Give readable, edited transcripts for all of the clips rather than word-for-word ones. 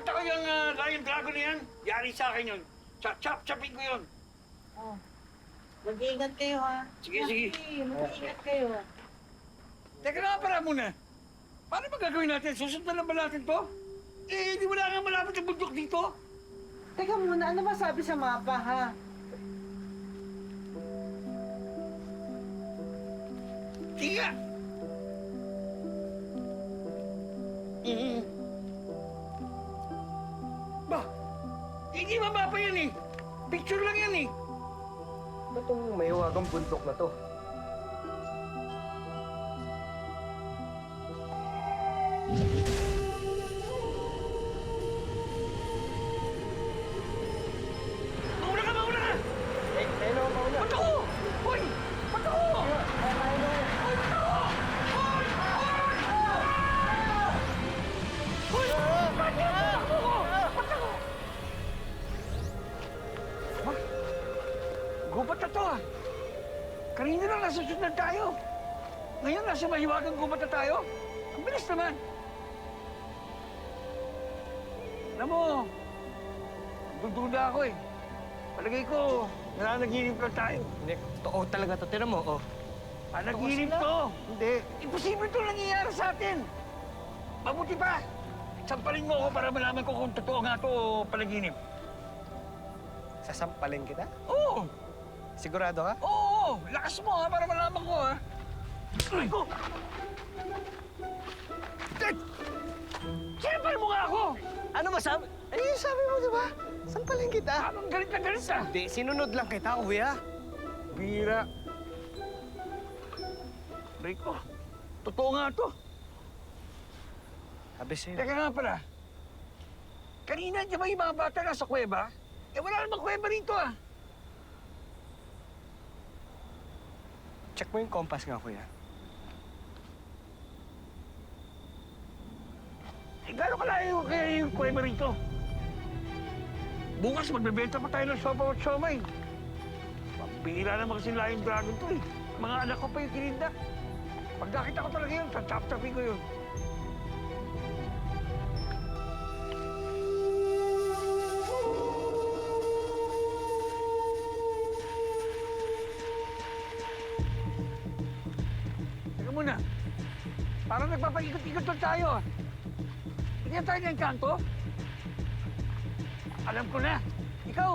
Nakita ko yung Lion Dragon na yan. Yari sa akin yun. Chop-chopin ko yun. Oh. Mag-iingat kayo, ha? Sige, sige. Mag-iingat kayo. Teka na nga para muna. Paano ba gagawin natin? Susundan na ba natin to? Eh, di wala nga malapit ang bundok dito. Teka muna, ano ba sabi sa mapa, ha? Sige nga. Ba, hindi mapapa yan eh. Picture lang yan eh. Ano itong mahiwagang bundok na to? Mauna ka, mauna ka! Ayun ako, mauna. Ba't ako? Hoy! Ba't ako? Gubat na to ah. Kanina lang nasa sundan tayo. Ngayon nasa mahiwagang gubat na tayo. Ang bilis naman. Alam mo, dududa ako eh. Palagay ko, nananaginip lang tayo. Hindi, totoo talaga to. Tira mo, oh. Panaginip to. Hindi. Imposible to nangyayari sa atin. Mabuti pa. Sampalin mo ako para malaman ko kung totoo nga to o panaginip. Sasampalin kita? Oo! Sigurado ka? Oo! Lakas mo ha, para malaman ko ha. Ay ko! Sinampal mo nga ako! Ano masabi? Ano yung sabi mo, di ba? Sampalin kita. Anong galit na galit ha? Hindi, sinunod lang kita, kuya. Bira. Rico, totoo nga to. Sabi sa'yo. Teka nga pala. Kanina, di ba yung mga bata nasa kuweba? Eh, wala namang kuweba rito ah. Check mo yung compass nga, kuya. Eh, gano'n kalayo kaya yung kuweba rito? Bukas, magbebenta pa tayo ng sopa at siomay. Pambihira naman kasi Lion Dragon to eh. Mga anak ko pa yung kininda. Pag nakita ko talaga yun, tatap-tapin ko yun. Teka muna. Parang nagpapaikot-ikot lang tayo ah. Hindi na tayo ng kanto? Alam ko na. Ikaw,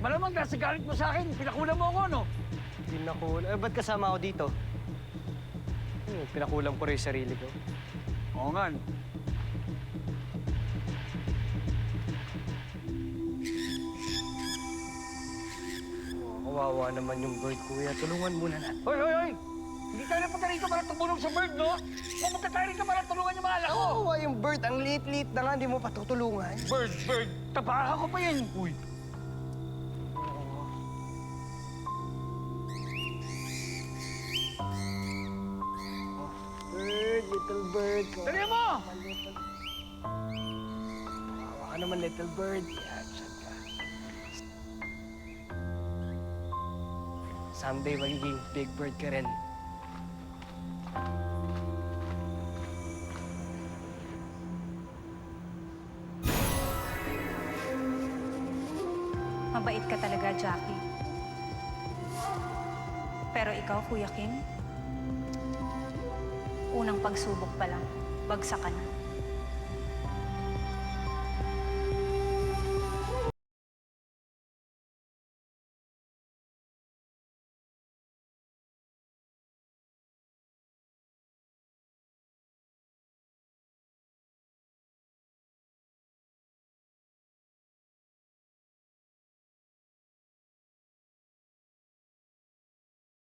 malamang nasa galit mo sa akin. Pinakulang mo ako, no? Pinakulam. Eh, ba't kasama ako dito? Pinakulam ko rin yung sarili ko. Oo nga. No? Kawawa naman yung bird, kuya. Tulungan muna natin. Hoy, hoy, hoy! Hindi tayo napunta rito para tumulong sa bird, no? Pumunta tayo rito para tulungan yung mga anak ko. Kawawa yung bird. Ang liit-liit na nga, hindi mo patutulungan. Bird! Tapakan ko pa yan. Uy. Bird, little bird. Dali mo! Kawawa ka naman, little bird. Yan, siya ka. Someday, magiging big bird ka rin. Mabait ka talaga, Jackie. Pero ikaw, Kuya Kim, unang pagsubok pa lang, bagsak ka na.